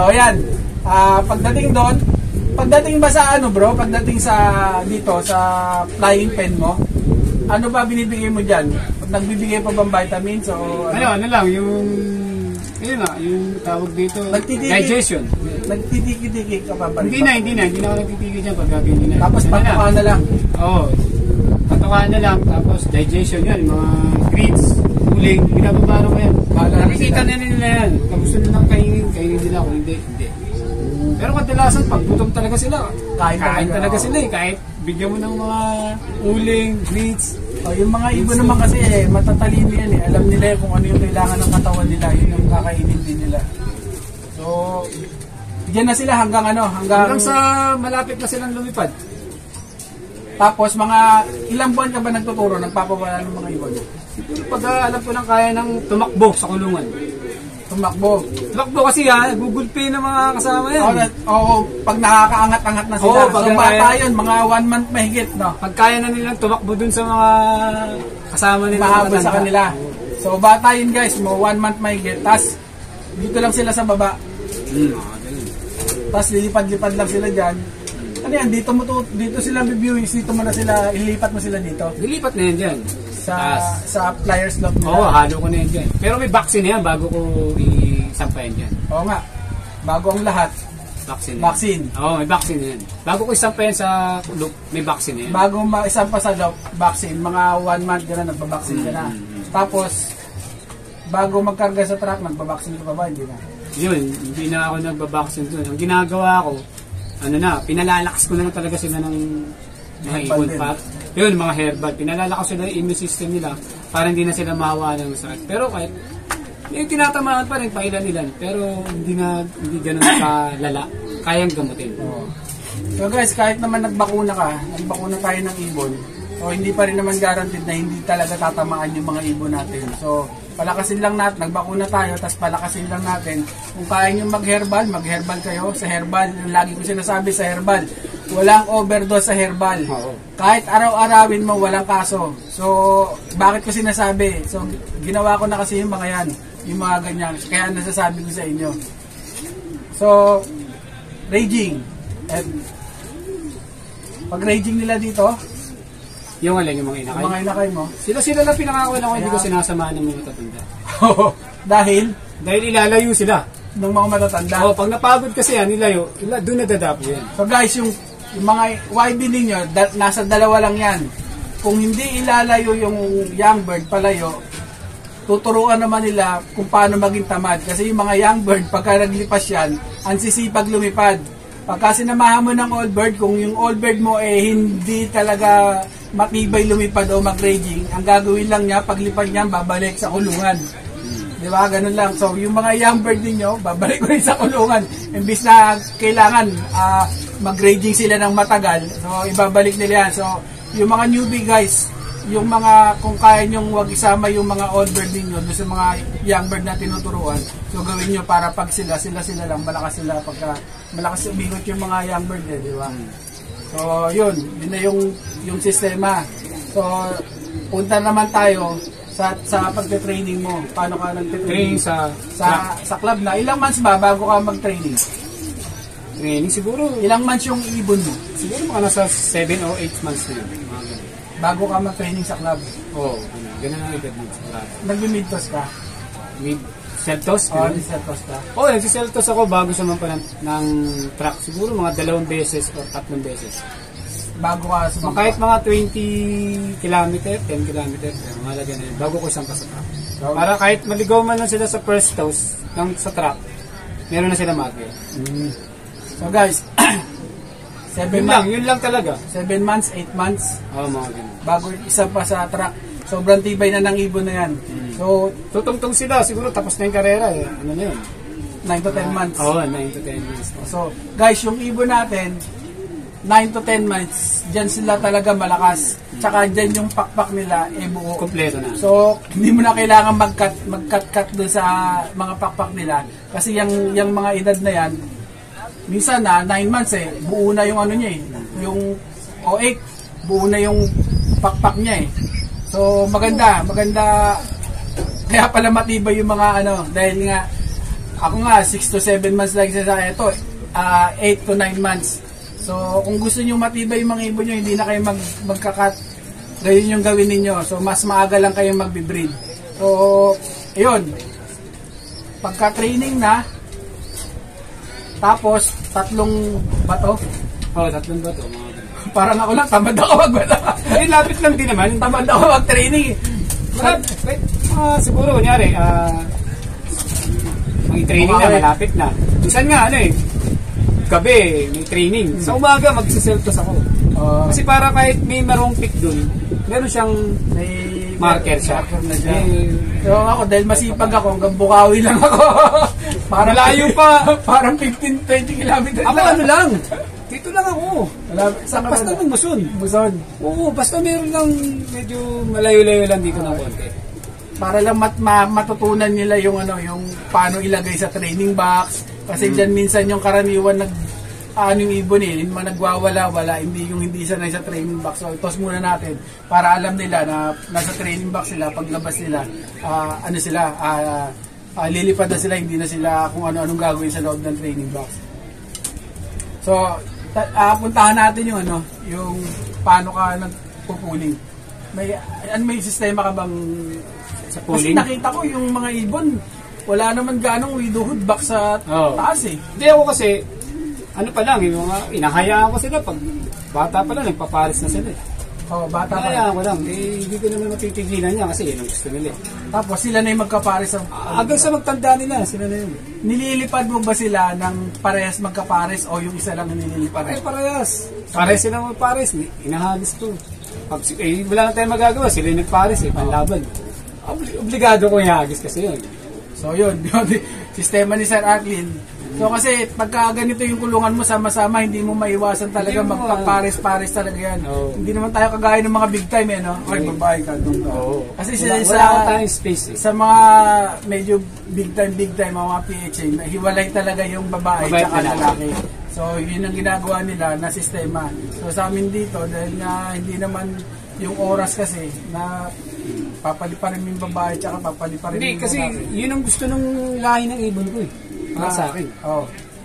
So ayan, pagdating ba sa ano bro, pagdating sa dito sa flying pen mo, ano ba binibigay mo diyan? Nagbibigay pa bang vitamins o ano lang yung tawag dito, digestion. Nagtitiki-tiki ka pa ba? Hindi na ako nagtitiki diyan pag ganyan na. Tapos patukaan na lang. Oo. Patukaan na lang, tapos digestion yan, mga greens, uling, binababaro ko yan. Nakikita na nila yan. Kung gusto nilang kainin nila, kung hindi. Pero kadalasan, pag gutom talaga sila, kain talaga sila eh. Kahit bigyan mo ng mga uling, greens. Yung mga ibon naman kasi matatalino yan eh. Alam nila kung ano yung kailangan ng katawan nila, yun yung kakainin din nila. So, diyan na sila hanggang sa malapit na silang lumipad. Tapos mga ilang buwan ka ba nagtuturo, nagpapawala ng mga ibon? Siguro pag alam ko lang kaya ng tumakbo sa kulungan. Tumakbo kasi gugulpi ng mga kasama yan. Pag nakakaangat-angat na sila. So bata yun, mga 1 month mahigit, no? Pag kaya na nilang tumakbo dun sa mga kasama nila. Mahabol sa kanila. So bata yun guys, mga 1 month mahigit. Tapos dito lang sila sa baba. Tapos lilipad-lipad lang sila dyan. Ano yan, dito sila reviewing, dito mo na sila, ilipat mo sila dito. Dilipat na yan dyan. Sa flyers lot nila. Oo, halo ko na yan dyan. Pero may vaccine yan bago ko isampayan dyan. Oo nga, bago ang lahat. Vaccine. Oo, may vaccine yan. Bago ko isampayan sa loop, may vaccine yan. Bago isampa sa loop, vaccine, mga 1 month ka na, nagpa-vaccine ka na. Tapos, bago magkarga sa truck, nagpa-vaccine ka pa ba? Hindi na. Yun, hindi na ako nagpa-vaccine doon. Ang ginagawa ko, pinalalakas ko na lang talaga sila ng mga ibon pa. Yun, mga herbal. Pinalalakas sila yung immune system nila para hindi na sila mahawa ng sakit. Pero kahit yung tinatamaan pa rin, pailan-ilan. Pero hindi ganun kalala. Kayang gamutin. So guys, kahit naman nagbakuna tayo ng ibon, so hindi pa rin naman guaranteed na hindi talaga tatamaan yung mga ibon natin. So palakasin lang natin, nagbakuna tayo, tapos palakasin lang natin. Kung kaya nyo mag-herbal kayo. Sa herbal, lagi ko sinasabi sa herbal, walang overdose sa herbal. Kahit araw-arawin mo, walang kaso. So, bakit ko sinasabi? So, ginawa ko na kasi yung mga yan, yung mga ganyan. Kaya nasasabi ko sa inyo. So, raging. And, pag raging nila dito, yung mga inakay? Mga inakay mo? Sila lang pinakakuha ko, hindi ko sinasamaan ng mga matatanda. Dahil ilalayo sila. Ng mga matatanda? Pag napagod kasi yan, doon nadadapo yan. So guys, yung mga YB ninyo, nasa dalawa lang yan. Kung hindi ilalayo yung young bird palayo, tuturuan naman nila kung paano maging tamad. Kasi yung mga young bird, pagka naglipas yan, ang sisipag lumipad. Pagka sinamahan mo ng old bird, kung yung old bird mo hindi talaga matibay lumipad o mag-raging, ang gagawin lang niya, paglipad niya, babalik sa kulungan. Di ba? Ganun lang. So, yung mga young bird ninyo, babalik ko rin sa kulungan. Imbis na kailangan mag-raging sila ng matagal, so, ibabalik nila yan. So, yung mga newbie guys, yung mga, kung kaya nyong wag isama yung mga old bird ninyo doon sa mga young bird na tinuturuan, so gawin nyo para pag sila lang, malakas sila pagka malakas umingot yung mga young bird di ba? So, yun na yung sistema. So, punta naman tayo sa pagte-training mo. Paano ka nagte-training? Sa club na. Ilang months ba bago ka mag-training? Training siguro. Ilang months yung ibon mo? Siguro mga nasa 7 o 8 months na yun. Bago ka mag-training sa club? Oo. Ganun ang edad mo. Nag-midtos ka? Seltos? Nag-seltos ka? Nag-seltos ako bago sa mga ng track. Siguro mga 2 beses o 3 beses. Bago ka sumampa? Kahit mga 20 km, 10 km, mahalaga na yun. Bago ko sampa sa track. Para kahit maligaw man lang sila sa first toast sa track, meron na sila mag-air. So guys, 7 months. Yun lang talaga. 7 months, 8 months. Mga ganun. Bago isa pa sa track. Sobrang tibay na ng ibon na yan. So, tutungtong sila. Siguro tapos na yung karera. Ano na yun? 9 to 10 months. 9 to 10 months. So, guys, yung ibon natin, 9 to 10 months, dyan sila talaga malakas. Tsaka dyan yung pakpak nila, buo. Kompleto na. So, hindi mo na kailangan mag-cut doon sa mga pakpak nila. Kasi yung mga edad na yan, minsan 9 months buo na yung ano niya yung O8, buo na yung pakpak niya So, maganda. Kaya pala matibay yung mga dahil nga, Ako nga, 6 to 7 months lang sa ito, 8 to 9 months. So, kung gusto nyo matibay yung mga ibon nyo, hindi na kayo magkakat. Ganyan yung gawin ninyo. So, mas maaga lang kayong magbe-breed. So, ayun. Pagka-training na, tapos, 3 bato. Oo, 3 bato. Mga Parang ako lang, tamad ako magbato. eh, lapit lang din naman. Tamad ako mag-training. Siguro, kunyari, may training na, malapit na. Minsan nga, gabi, may training. Sa umaga, magsiseltos ako. Kasi para kahit may marong pick dun, meron siyang May marker siya. na siya. So ako, dahil masipag ako, hanggang Bukawi lang ako. Parang Malayo pa. Parang 15-20 kilometers Ako ano lang, dito lang ako. Saan ka Basta ba? ng Muson. Buson. Oo, basta meron lang medyo malayo-layo lang dito ng konti. Para lang matutunan nila yung yung paano ilagay sa training box. Kasi diyan minsan yung karaniwan yung ibon nagwawala-wala, hindi sanay sa training box. So itos muna natin para alam nila na nasa training box sila, paglabas nila, lilipad na sila, hindi na sila kung ano-anong gagawin sa loob ng training box. So, puntahan natin yung paano ka nagpupuling. May sistema ka bang Sa kasi pooling? nakita ko yung mga ibon, wala naman ganong widowhood back sa taas eh. Hindi ako kasi, pa lang, yung mga inahayaan ko sila pag bata pa lang, nagpaparis na sila. Bata pa. Inahayaan ko lang, hindi ko naman mapitigilan niya kasi yun ang gusto nila. Tapos sila na yung magkapares. Hanggang sa magtanda nila, sila na yun. Nililipad mo ba sila ng parehas magkapares o yung isa lang nililipad? Parehas. Pares sila magpares, inahalis to. Wala na tayong magagawa, sila yung nagpares panlaban. Obligado ko ihagis kasi yun. So yun, sistema ni Sir Arklin. So kasi pagka ganito yung kulungan mo sama-sama, hindi mo maiwasan talaga magpapares-pares talaga yan. Hindi naman tayo kagaya ng mga big time Ay, babae ka, doon ka. Kasi wala tayong space sa mga medyo big time, mga PHA, hiwalay talaga yung babae at lalaki. So yun ang ginagawa nila na sistema. So sa amin dito, dahil nga hindi naman yung oras kasi na papaliparin yung babae tsaka papaliparin yung Hindi, kasi babae. yun ang gusto ng lahi ng ibon ko para sa akin.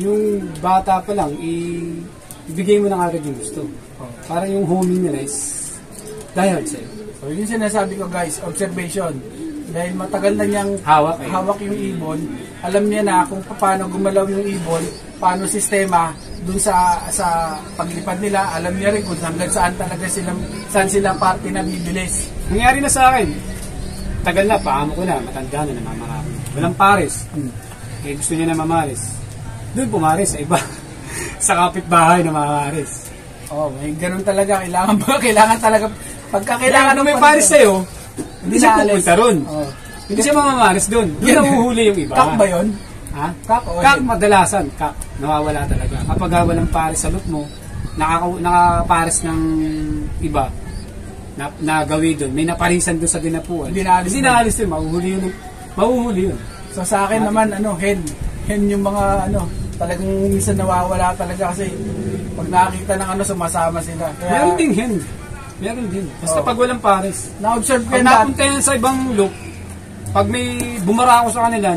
Yung bata pa lang, ibigay mo na agad yung gusto. Para yung homing nila is diehard sa'yo. So yun sinasabi ko guys, observation. Dahil matagal na niyang hawak yung ibon, alam niya na kung paano gumalaw yung ibon, paano sistema dun sa paglipad nila, alam niya rin kung hanggang saan talaga saan sila parte na bibilis. Nangyari na sa akin, tagal na, paamo ko na, matanda na, namamarami. Walang pares. Gusto niya na mamaris. Doon pumaris sa iba. Sa kapitbahay na mamaris. May ganun talaga. Kailangan talaga. Pagka kailangan may pares sa'yo, hindi siya pupunta ron. Hindi siya mamamaris doon. Doon nahuhuli yung iba. Kak ba yun? Ha? Kak madalasan. Kak. Nawawala talaga. Kapag walang pares sa loot mo, nakapares ng iba na gawin doon. May naparisan doon sa dinapuan. Hindi naalis doon. Mahuhuli yun. So sa akin naman, hen yung mga talagang minsan nawawala talaga kasi pag nakakita ng sumasama sila. Kaya, meron din hen. Meron din. Basta pag walang pares. Na-observe ko pag napunta yan sa ibang loop, pag may bumara ako sa kanila,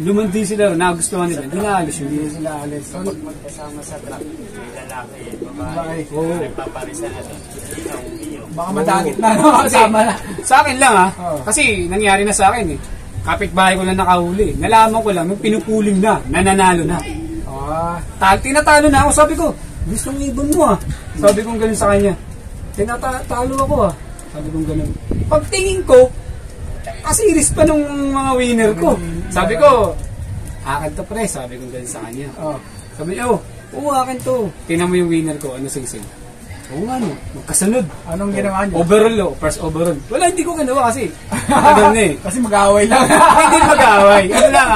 lumandi sila, nagustuhan nila, hindi naalis yun. Hindi sila alis. So, Pag magkasama sa truck, may lalaki, babae, nagpaparisan na ito. Baka madagit na, kasama na. Sa akin lang kasi nangyari na sa akin kapitbahay ko lang nakahuli. Nalaman ko lang, nung pinupuling na, nananalo na. Tinatalo na ako, sabi ko, gusto ng ibon mo Sabi kong ganun sa kanya. Tinatalo ako Sabi kong ganun. Pagtingin ko, asiris pa nung mga winner ko. Sabi ko, akin to pre, sabi kong ganun sa kanya. Sabi niya, oo akin to. Tingnan mo yung winner ko, ano sing-sing. Oo nga magkasunod. Anong ginawa niya? Overall first overall. Wala, hindi ko ginawa kasi. Tagal na Kasi mag-aaway lang. Hindi mag-aaway. Ano lang,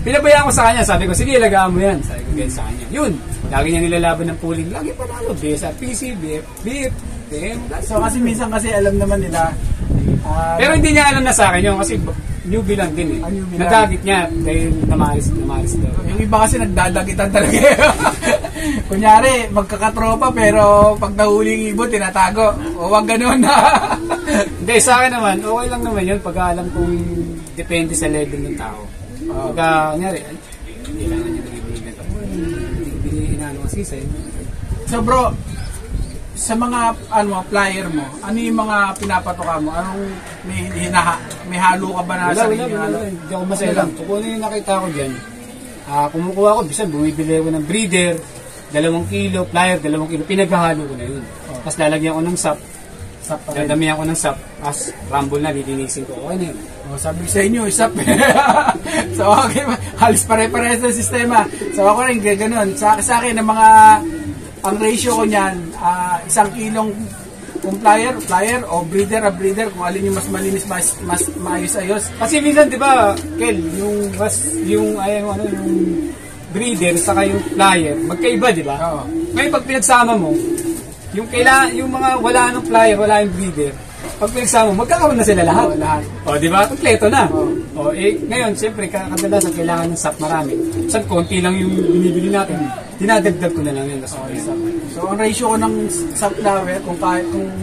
pinabayaan ko sa kanya. Sabi ko, sige, ilagaan mo yan. Sabi ko, ganyan sa kanya. Yun, lagi niya nilalaban ng pooling. Lagi panalo. BSR, PC, BF, BF, DM. So kasi minsan kasi alam naman nila. Pero hindi niya alam na sa akin yun kasi newbie lang din Newbie lang. Nadagit niya dahil namaris daw. Yung iba kasi nagdadagitan talaga. Kunyari, magkakatropa pero pag nahuli yung ibon, tinatago. Huwag ganun Hindi, sa akin naman, okay lang naman yun pag alam kung depende sa level ng tao. Pagka, kunyari, kailangan niya nag-ibigay ito. Hindi inaano kasi sa'yo. So bro, sa mga flyer mo, ano yung mga pinapatoka mo? Anong may halo ka ba na sarili? Wala. Hindi ako masaya lang. So, kung ano yung nakita ko dyan, kumukuha ko, bisan bumibili ko ng breeder, 2 kilo, flyer, 2 kilo, pinaghahalo ko na yun. Tapos lalagyan ko ng sap, dadamihan ko ng sap, tapos rumble na, lilinisin ko. Okay na yun. Sabi ko sa inyo, sap. So okay, halos pare-parehas ng sistema. So ako rin, gano'n. Sa akin, ang ratio ko niyan, 1 kilong kung flyer o breeder, kung alin yung mas malinis, mas maayos-ayos. Kasi minsan, di ba, Kel, yung breeder saka yung flyer, magkaiba, di ba? Oo. Ngayon, pag pinagsama mo, yung mga wala ng flyer, wala yung breeder, pag pinagsama mo, magkakaroon na sila lahat. Lahat. O, di ba? Kompleto na. Oo. Ngayon, siyempre, kadalasan kailangan ng sap marami. Saan konti lang yung binibili natin, dinadagdag ko na lang yun. So ang ratio ko ng sap flower, kung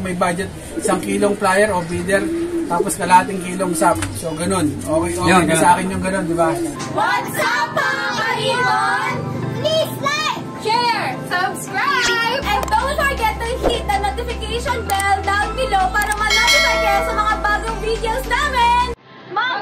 may budget, 1 kilong flyer o breeder, tapos kalahating kilong sap. So ganun. Okay Yun, na sa akin yung ganun, di ba? What's up, mga kaibon? Please like, share, subscribe, and don't forget to hit the notification bell down below para ma-notify kayo sa mga bagong videos namin. Mom,